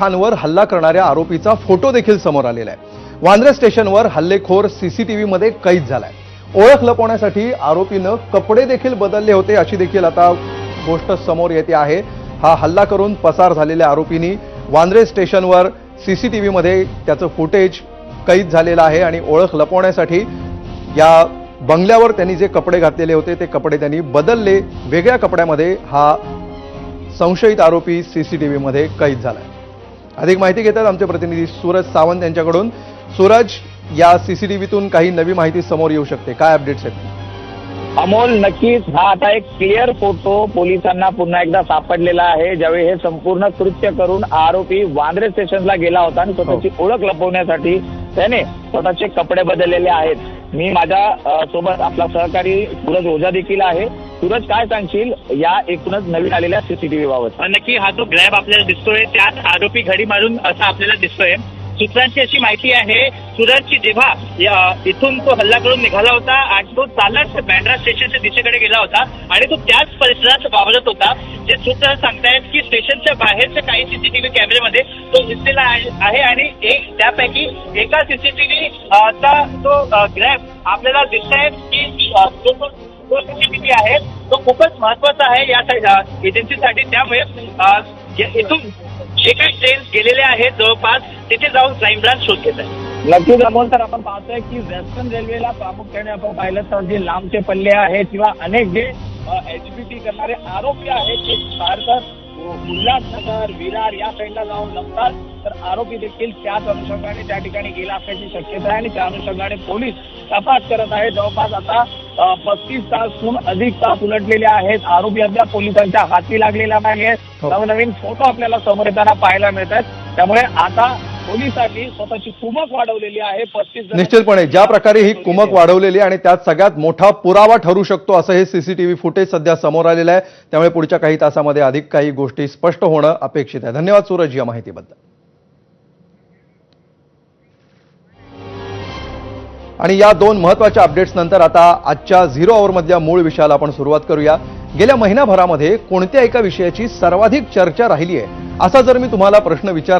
खानवर हल्ला करणाऱ्या आरोपीचा फोटो देखील समोर आलेला आहे। वांद्रे स्टेशनवर हल्लेखोर सीसीटीव्हीमध्ये कैद झालाय। ओळख लपवण्यासाठी आरोपीनं कपडे देखील बदलले होते अशी देखील आता गोष्ट समोर येते आहे। हा हल्ला करून पसार झालेल्या आरोपींनी वांद्रे स्टेशनवर सीसीटीव्हीमध्ये त्याचं फुटेज कैद झालेलं आहे आणि ओळख लपवण्यासाठी या बंगल्यावर त्यांनी जे कपडे घातलेले होते ते कपडे त्यांनी बदलले। वेगळ्या कपड्यामध्ये हा संशयित आरोपी सीसीटीव्हीमध्ये कैद झालाय। अधिक माहिती घेतात आमचे प्रतिनिधी सूरज सावंत यांच्याकडून। सूरज, या सीसीटीव्हीतून काही नवी माहिती समोर येऊ शकते, काय अपडेट्स आहेत? अमोल, नक्कीच हा आता एक क्लिअर फोटो पोलिसांना पुन्हा एकदा सापडलेला आहे। ज्यावेळी हे संपूर्ण कृत्य करून आरोपी वांद्रे स्टेशनला गेला होता आणि स्वतःची ओळख लपवण्यासाठी त्याने स्वतःचे कपडे बदललेले आहेत। मी माझ्या सोबत आपला सहकारी सूरज ओझा देखील आहे। सूरज, काय सांगशील या एकूणच नवीन आलेल्या सीसीटीव्ही बाबत? नक्की हा जो ग्रॅब आपल्याला दिसतोय त्यात आरोपी घडी मारून असा आपल्याला दिसतोय। सूत्रांची अशी माहिती आहे, सूरजची जेव्हा इथून तो हल्ला करून निघाला होता आणि तो चालत बँड्रा स्टेशनच्या दिशेकडे गेला होता आणि तो त्याच परिसरात वावरत होता। जे सूत्र सांगतायत की स्टेशनच्या बाहेरच्या काही सीसीटीव्ही कॅमेऱ्यामध्ये तो दिसलेला आहे आणि त्यापैकी एका सीसीटीव्हीचा तो ग्रॅब आपल्याला दिसतोय की तो सीसीटीव्ही आहे तो खूपच महत्वाचा आहे या एजन्सीसाठी। त्यामुळे इथून जे काही ट्रेन गेलेले आहेत जवळपास तिथे जाऊन क्राईम ब्रांच शोध घेत आहे। नक्कीच अमोल, तर आपण पाहतोय की वेस्टर्न रेल्वेला प्रामुख्याने आपण पाहिलं तर जे लांबचे पल्ले आहेत किंवा अनेक जे एचपीटी करणारे आरोपी आहेत ते सारखं उल्हासनगर, विरार या साईडला जाऊन लपतात, तर आरोपी देखील त्याच अनुषंगाने त्या ठिकाणी गेला असल्याची शक्यता आहे आणि त्या अनुषंगाने पोलीस तपास करत आहेत। जवळपास आता 35 तासहून अधिक तास उलटलेले आहेत। आरोपी अद्याप पोलिसांच्या हाती लागलेला नाही। नवनवीन फोटो आपल्याला समोर येताना पाहायला मिळतात। त्यामुळे आता पोलिसांनी स्वतःची कुमक वाढवलेली आहे। 35 निश्चितपणे ज्या प्रकारे ही कुमक वाढवलेली आणि त्यात सगळ्यात मोठा पुरावा ठरू शकतो असं हे सीसीटीव्ही फुटेज सध्या समोर आलेलं आहे। त्यामुळे पुढच्या काही तासामध्ये अधिक काही गोष्टी स्पष्ट होणं अपेक्षित आहे। धन्यवाद सूरज या माहितीबद्दल। आणि या दोन महत्त्वाच्या अपडेट्स नंतर आता आजच्या 0 आवरमधल्या मूळ विषयाला आपण सुरुवात करूया। गेल्या महिनाभरामध्ये कोणत्या एका विषयाची सर्वाधिक चर्चा राहिली आहे असा जर मी तुम्हाला प्रश्न विचारला